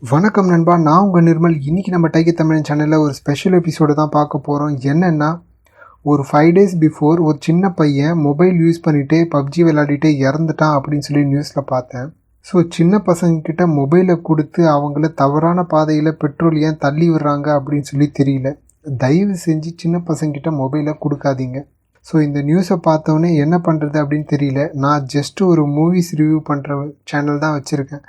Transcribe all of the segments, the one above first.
வணக்கம் நண்பா, நான் உங்கள் நிர்மல். இன்றைக்கி நம்ம டைகர் தமிழன் சேனலில் ஒரு ஸ்பெஷல் எபிசோடு தான் பார்க்க போகிறோம். என்னென்னா, ஒரு 5 days பிஃபோர் ஒரு சின்ன பையன் மொபைல் யூஸ் பண்ணிவிட்டு பப்ஜி விளையாடிட்டு இறந்துட்டான் அப்படின்னு சொல்லி நியூஸில் பார்த்தேன். ஸோ சின்ன பசங்கக்கிட்ட மொபைலை கொடுத்து அவங்கள தவறான பாதையில் பெட்ரோல் ஏன் தள்ளி விடுறாங்க அப்படின்னு சொல்லி தெரியல. தயவு செஞ்சு சின்ன பசங்கக்கிட்ட மொபைலை கொடுக்காதீங்க. ஸோ இந்த நியூஸை பார்த்தோன்னே என்ன பண்ணுறது அப்படின்னு தெரியல. நான் ஜஸ்ட்டு ஒரு மூவிஸ் ரிவ்யூ பண்ணுற சேனல் தான் வச்சுருக்கேன்.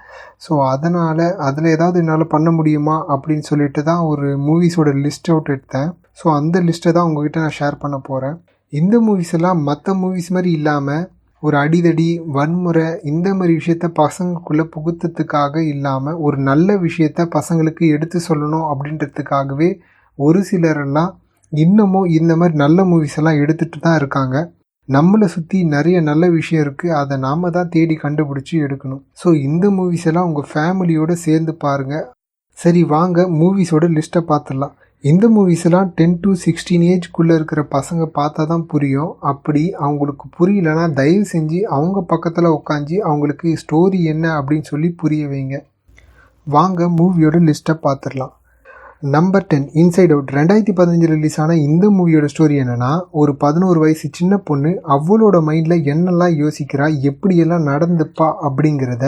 ஸோ அதனால் அதில் ஏதாவது என்னால் பண்ண முடியுமா அப்படின்னு சொல்லிட்டு தான் ஒரு மூவிஸோட லிஸ்ட் அவுட் எடுத்தேன். ஸோ அந்த லிஸ்ட்டை தான் உங்கள்கிட்ட நான் ஷேர் பண்ண போகிறேன். இந்த மூவிஸ் எல்லாம் மற்ற மூவிஸ் மாதிரி இல்லாமல் ஒரு அடிதடி, வன்முறை இந்த மாதிரி விஷயத்த பசங்களுக்குள்ளே புகுத்தத்துக்காக இல்லாமல் ஒரு நல்ல விஷயத்த பசங்களுக்கு எடுத்து சொல்லணும் அப்படின்றதுக்காகவே ஒரு சிலரெல்லாம் இன்னமும் இந்த மாதிரி நல்ல மூவிஸ் எல்லாம் எடுத்துகிட்டு தான் இருக்காங்க. நம்மளை சுற்றி நிறைய நல்ல விஷயம் இருக்குது, அதை நாம் தான் தேடி கண்டுபிடிச்சி எடுக்கணும். ஸோ இந்த மூவிஸ் எல்லாம் உங்கள் ஃபேமிலியோடு சேர்ந்து பாருங்கள். சரி வாங்க மூவிஸோட லிஸ்ட்டை பார்த்துடலாம். இந்த மூவிஸ் எல்லாம் 10 to 16 ஏஜ்க்குள்ளே இருக்கிற பசங்க பார்த்தா தான் புரியும். அப்படி அவங்களுக்கு புரியலன்னா தயவு செஞ்சு அவங்க பக்கத்தில் உட்காந்து அவங்களுக்கு ஸ்டோரி என்ன அப்படின்னு சொல்லி புரிய வைங்க. வாங்க மூவியோட லிஸ்ட்டை பார்த்துடலாம். Number 10 inside out. 2015 ரிலீஸ் ஆன இந்த மூவியோட ஸ்டோரி என்னென்னா, ஒரு 11 வயசு சின்ன பொண்ணு அவளோட மைண்டில் என்னெல்லாம் யோசிக்கிறா, எப்படியெல்லாம் நடந்துப்பா அப்படிங்கிறத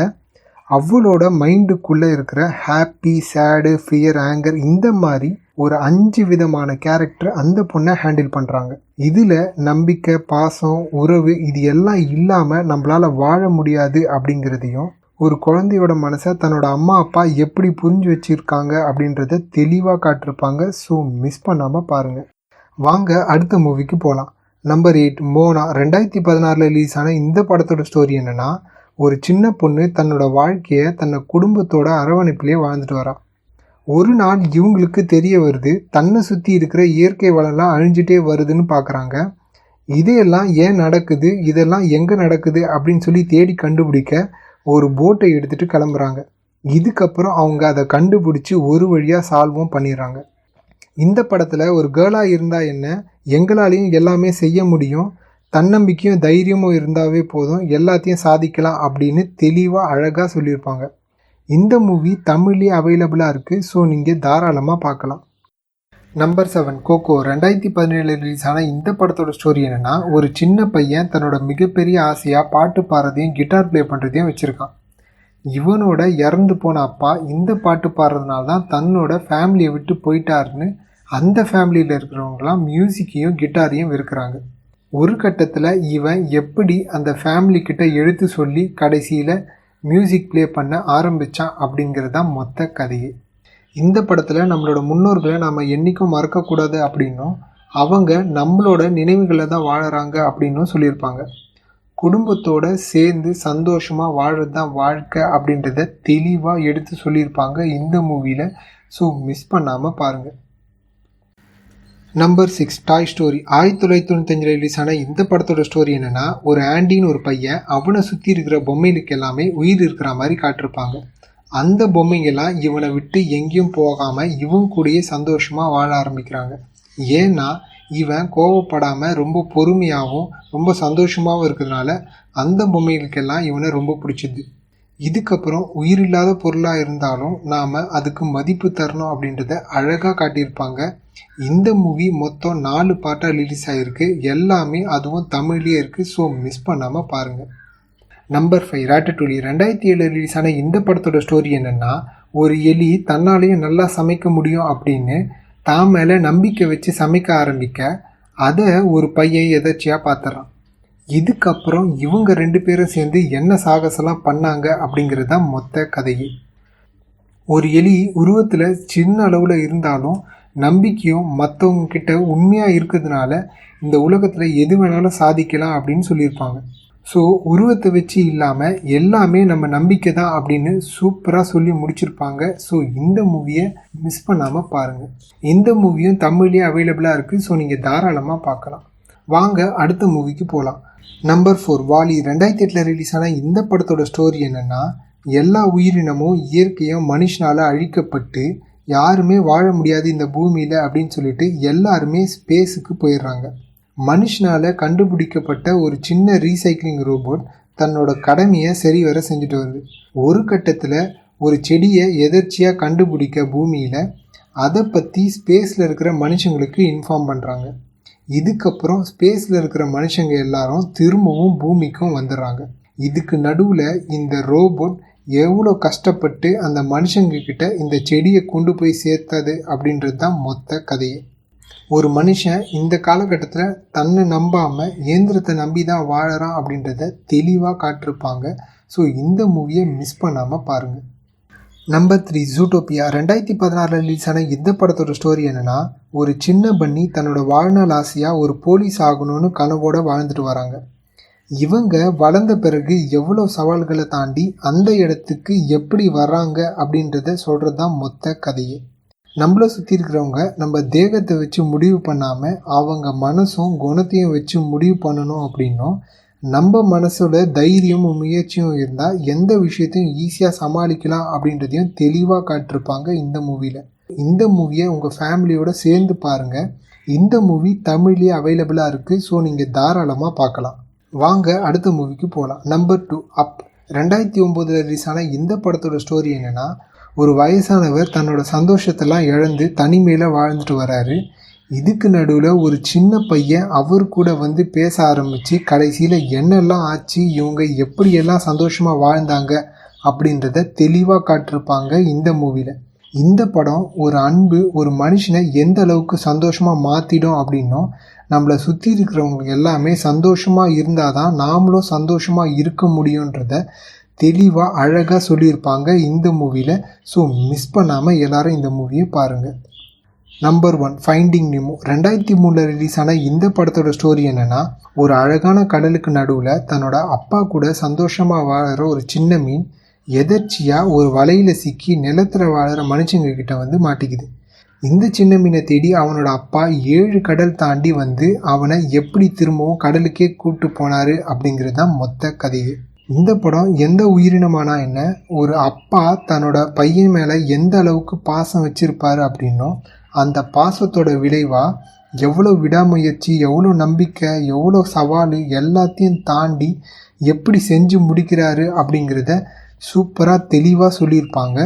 அவளோட மைண்டுக்குள்ளே இருக்கிற ஹாப்பி, சேடு, ஃபியர், ஆங்கர் இந்த மாதிரி ஒரு 5 விதமான கேரக்டர் அந்த பொண்ணை ஹேண்டில் பண்ணுறாங்க. இதில் நம்பிக்கை, பாசம், உறவு இது எல்லாம் இல்லாமல் நம்மளால் வாழ முடியாது அப்படிங்கிறதையும், ஒரு குழந்தையோட மனசை தன்னோட அம்மா அப்பா எப்படி புரிஞ்சு வச்சுருக்காங்க அப்படின்றத தெளிவாக காட்டிருப்பாங்க. ஸோ மிஸ் பண்ணாமல் பாருங்கள். வாங்க அடுத்த மூவிக்கு போகலாம். நம்பர் 8 மோனா. 2016 ரிலீஸ் ஆன இந்த படத்தோட ஸ்டோரி என்னென்னா, ஒரு சின்ன பொண்ணு தன்னோட வாழ்க்கையை தன்னை குடும்பத்தோட அரவணைப்பிலே வாழ்ந்துட்டு வரா. ஒரு நாள் இவங்களுக்கு தெரிய வருது, தன்னை சுற்றி இருக்கிற இயற்கை வளம்லாம் அழிஞ்சிட்டே வருதுன்னு பார்க்குறாங்க. இதையெல்லாம் ஏன் நடக்குது, இதெல்லாம் எங்கே நடக்குது அப்படின்னு சொல்லி தேடி கண்டுபிடிக்க ஒரு போட்டை எடுத்துகிட்டு கிளம்புறாங்க. இதுக்கப்புறம் அவங்க அதை கண்டுபிடிச்சி ஒரு வழியாக சால்வும் பண்ணிடுறாங்க. இந்த படத்தில் ஒரு கேர்ளாக இருந்தால் என்ன, எங்களாலையும் எல்லாமே செய்ய முடியும், தன்னம்பிக்கையும் தைரியமும் இருந்தாவே போதும், எல்லாத்தையும் சாதிக்கலாம் அப்படின்னு தெளிவாக அழகாக சொல்லியிருப்பாங்க. இந்த மூவி தமிழ்லேயே அவைலபிளாக இருக்குது. ஸோ நீங்கள் தாராளமாக பார்க்கலாம். Number 7 cocoa. 2017 ரிலீஸ் ஆன இந்த படத்தோட ஸ்டோரி என்னென்னா, ஒரு சின்ன பையன் தன்னோட மிகப்பெரிய ஆசையாக பாட்டு பாடுறதையும் கிட்டார் ப்ளே பண்ணுறதையும் வச்சுருக்கான். இவனோட இறந்து போன அப்பா இந்த பாட்டு பாடுறதுனால தான் தன்னோட ஃபேமிலியை விட்டு போயிட்டாருன்னு அந்த ஃபேமிலியில் இருக்கிறவங்களாம் மியூசிக்கையும் கிட்டாரையும் வெறுக்கிறாங்க. ஒரு கட்டத்தில் இவன் எப்படி அந்த ஃபேமிலிக்கிட்ட எடுத்து சொல்லி கடைசியில் மியூசிக் ப்ளே பண்ண ஆரம்பித்தான் அப்படிங்கிறது தான் மொத்த கதையே. இந்த படத்தில் நம்மளோட முன்னோர்களை நாம் என்றைக்கும் மறக்கக்கூடாது அப்படின்னும், அவங்க நம்மளோட நினைவுகளை தான் வாழறாங்க அப்படின்னும் சொல்லியிருப்பாங்க. குடும்பத்தோடு சேர்ந்து சந்தோஷமாக வாழறது தான் வாழ்க்கை அப்படின்றத தெளிவாக எடுத்து சொல்லியிருப்பாங்க இந்த மூவியில். ஸோ மிஸ் பண்ணாமல் பாருங்கள். நம்பர் 6 டாய் ஸ்டோரி. 1995 ரிலீஸ் ஆன இந்த படத்தோட ஸ்டோரி என்னென்னா, ஒரு ஆண்டின்னு ஒரு பையன் அவனை சுற்றி இருக்கிற பொம்மைகளுக்கு எல்லாமே உயிர் இருக்கிற மாதிரி காட்டிருப்பாங்க. அந்த பொம்மைங்கெல்லாம் இவனை விட்டு எங்கேயும் போகாமல் இவன் கூடயே சந்தோஷமாக வாழ ஆரம்பிக்கிறாங்க. ஏன்னா இவன் கோவப்படாமல் ரொம்ப பொறுமையாகவும் ரொம்ப சந்தோஷமாகவும் இருக்கிறதுனால அந்த பொம்மைகளுக்கெல்லாம் இவனை ரொம்ப பிடிச்சிது. இதுக்கப்புறம் உயிரில்லாத பொருளாக இருந்தாலும் நாம் அதுக்கு மதிப்பு தரணும் அப்படின்றத அழகாக காட்டியிருப்பாங்க. இந்த மூவி மொத்தம் 4 பார்ட்டாக ரிலீஸ் ஆகிருக்கு. எல்லாமே அதுவும் தமிழ்லேயே இருக்குது. ஸோ மிஸ் பண்ணாமல் பாருங்கள். நம்பர் 5 ராட்டட்டூலி. 2007 ரிலீஸ் ஆன இந்த படத்தோட ஸ்டோரி என்னென்னா, ஒரு எலி தன்னாலேயும் நல்லா சமைக்க முடியும் அப்படின்னு தான் மேலே நம்பிக்கை வச்சு சமைக்க ஆரம்பிக்க அதை ஒரு பையன் எதாச்சியாக பார்த்துறான். இதுக்கப்புறம் இவங்க 2 பேரும் சேர்ந்து என்ன சாகசம்லாம் பண்ணாங்க அப்படிங்கிறது தான் மொத்த கதையே. ஒரு எலி உருவத்தில் சின்ன அளவில் இருந்தாலும் நம்பிக்கையும் மற்றவங்க கிட்ட உண்மையாக இருக்கிறதுனால இந்த உலகத்தில் எது வேணாலும் சாதிக்கலாம் அப்படின்னு சொல்லியிருப்பாங்க. ஸோ உருவத்தை வச்சு இல்லாமல் எல்லாமே நம்ம நம்பிக்கை தான் அப்படின்னு சூப்பராக சொல்லி முடிச்சிருப்பாங்க. ஸோ இந்த மூவியை மிஸ் பண்ணாமல் பாருங்கள். இந்த மூவியும் தமிழ்லேயே அவைலபிளாக இருக்குது. ஸோ நீங்கள் தாராளமாக பார்க்கலாம். வாங்க அடுத்த மூவிக்கு போகலாம். நம்பர் 4 வாலி. 2008 ரிலீஸ் ஆன இந்த படத்தோட ஸ்டோரி என்னென்னா, எல்லா உயிரினமும் இயற்கையும் மனுஷனால் அழிக்கப்பட்டு யாருமே வாழ முடியாது இந்த பூமியில் அப்படின்னு சொல்லிட்டு எல்லாருமே ஸ்பேஸுக்கு போயிடுறாங்க. மனுஷனால் கண்டுபிடிக்கப்பட்ட ஒரு சின்ன ரீசைக்ளிங் ரோபோட் தன்னோட கடமையை சரிவர செஞ்சுட்டு வருது. ஒரு கட்டத்தில் ஒரு செடியை எதர்ச்சியாக கண்டுபிடிக்க பூமியில் அதை பற்றி ஸ்பேஸில் இருக்கிற மனுஷங்களுக்கு இன்ஃபார்ம் பண்ணுறாங்க. இதுக்கப்புறம் ஸ்பேஸில் இருக்கிற மனுஷங்க எல்லாரும் திரும்பவும் பூமிக்கும் வந்துடுறாங்க. இதுக்கு நடுவில் இந்த ரோபோட் எவ்வளோ கஷ்டப்பட்டு அந்த மனுஷங்க கிட்ட இந்த செடியை கொண்டு போய் சேர்த்தது அப்படின்றது தான் மொத்த கதையே. ஒரு மனுஷன் இந்த காலகட்டத்தில் தன்னை நம்பாமல் இயந்திரத்தை நம்பி தான் வாழறான் அப்படின்றத தெளிவாக காட்டிருப்பாங்க. ஸோ இந்த மூவியை மிஸ் பண்ணாமல் பாருங்கள். நம்பர் 3 ஜூட்டோபியா. 2016 ரிலீஸ் ஆன இந்த படத்தோட ஸ்டோரி என்னென்னா, ஒரு சின்ன பன்னி தன்னோட வாழ்நாள் ஆசையாக ஒரு போலீஸ் ஆகணும்னு கனவோடு வாழ்ந்துட்டு வராங்க. இவங்க வளர்ந்த பிறகு எவ்வளோ சவால்களை தாண்டி அந்த இடத்துக்கு எப்படி வர்றாங்க அப்படின்றத சொல்கிறது தான் மொத்த கதையே. நம்மளை சுற்றி இருக்கிறவங்க நம்ம தேகத்தை வச்சு முடிவு பண்ணாமல் அவங்க மனசும் குணத்தையும் வச்சு முடிவு பண்ணணும் அப்படின்னும், நம்ம மனசோட தைரியமும் முயற்சியும் இருந்தால் எந்த விஷயத்தையும் ஈஸியாக சமாளிக்கலாம் அப்படின்றதையும் தெளிவாக காட்டிருப்பாங்க இந்த மூவியில். இந்த மூவியை உங்கள் ஃபேமிலியோடு சேர்ந்து பாருங்கள். இந்த மூவி தமிழ்லேயே அவைலபிளாக இருக்குது. ஸோ நீங்கள் தாராளமாக பார்க்கலாம். வாங்க அடுத்த மூவிக்கு போகலாம். நம்பர் 2 அப். 2009 ரிலீஸ் ஆன இந்த படத்தோட ஸ்டோரி என்னென்னா, ஒரு வயசானவர் தன்னோட சந்தோஷத்தெல்லாம் இழந்து தனிமையில் வாழ்ந்துட்டு வராரு. இதுக்கு நடுவில் ஒரு சின்ன பையன் அவர் கூட வந்து பேச ஆரம்பித்து கடைசியில் என்னெல்லாம் ஆச்சு, இவங்க எப்படியெல்லாம் சந்தோஷமாக வாழ்ந்தாங்க அப்படின்றத தெளிவாக காட்டிருப்பாங்க இந்த மூவியில். இந்த படம் ஒரு அன்பு ஒரு மனுஷனை எந்த அளவுக்கு சந்தோஷமாக மாற்றிடும் அப்படின்னும், நம்மளை சுற்றி இருக்கிறவங்க எல்லாமே சந்தோஷமாக இருந்தால் தான் நாமளும் சந்தோஷமாக இருக்க முடியுன்றத தெளிவாக அழகாக சொல்லியிருப்பாங்க இந்த மூவியில். ஸோ மிஸ் பண்ணாமல் எல்லாரும் இந்த மூவியை பாருங்கள். Number 1 finding நிமோ. 2003 ரிலீஸ் ஆன இந்த படத்தோட ஸ்டோரி என்னென்னா, ஒரு அழகான கடலுக்கு நடுவில் தன்னோட அப்பா கூட சந்தோஷமாக வாழற ஒரு சின்ன மீன் எதர்ச்சியாக ஒரு வலையில் சிக்கி நிலத்தில் வாழற மனுஷங்க கிட்ட வந்து மாட்டிக்குது. இந்த சின்ன மீனை தேடி அவனோட அப்பா 7 கடல் தாண்டி வந்து அவனை எப்படி திரும்பவும் கடலுக்கே கூப்பிட்டு போனார் அப்படிங்கிறது தான் மொத்த கதையே. இந்த படம் எந்த உயிரினமானா என்ன, ஒரு அப்பா தன்னோட பையன் மேலே எந்த அளவுக்கு பாசம் வச்சுருப்பார் அப்படின்னும், அந்த பாசத்தோட விளைவாக எவ்வளோ விடாமுயற்சி, எவ்வளோ நம்பிக்கை, எவ்வளோ சவால் எல்லாத்தையும் தாண்டி எப்படி செஞ்சு முடிக்கிறாரு அப்படிங்கிறத சூப்பராக தெளிவாக சொல்லியிருப்பாங்க.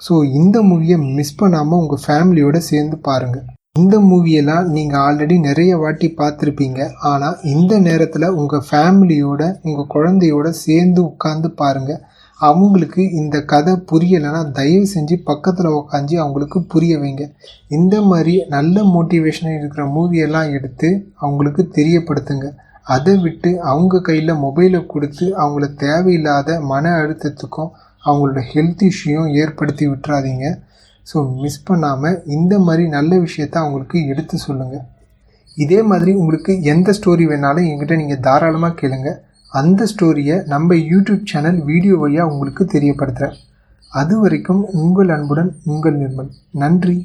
ஸோ இந்த மூவியை மிஸ் பண்ணாமல் உங்கள் ஃபேமிலியோடு சேர்ந்து பாருங்கள். இந்த மூவியெல்லாம் நீங்கள் ஆல்ரெடி நிறைய வாட்டி பார்த்துருப்பீங்க. ஆனால் இந்த நேரத்தில் உங்கள் ஃபேமிலியோட உங்கள் குழந்தையோட சேர்ந்து உட்காந்து பாருங்கள். அவங்களுக்கு இந்த கதை புரியலைன்னா தயவு செஞ்சு பக்கத்தில் உட்காந்து அவங்களுக்கு புரிய வைங்க. இந்த மாதிரி நல்ல மோட்டிவேஷனாக இருக்கிற மூவியெல்லாம் எடுத்து அவங்களுக்கு தெரியப்படுத்துங்க. அதை விட்டு அவங்க கையில் மொபைலை கொடுத்து அவங்கள தேவையில்லாத மன அழுத்தத்துக்கும் அவங்களோட ஹெல்த் இஷ்யூயும் ஏற்படுத்தி விட்டுறாதீங்க. ஸோ மிஸ் பண்ணாமல் இந்த மாதிரி நல்ல விஷயத்த அவங்களுக்கு எடுத்து சொல்லுங்கள். இதே மாதிரி உங்களுக்கு எந்த ஸ்டோரி வேணாலும் என்கிட்ட நீங்கள் தாராளமாக கேளுங்க. அந்த ஸ்டோரியை நம்ம யூடியூப் சேனல் வீடியோ வழியாக உங்களுக்கு தெரியப்படுத்துகிறேன். அது வரைக்கும் உங்கள் அன்புடன் உங்கள் நிர்மல். நன்றி.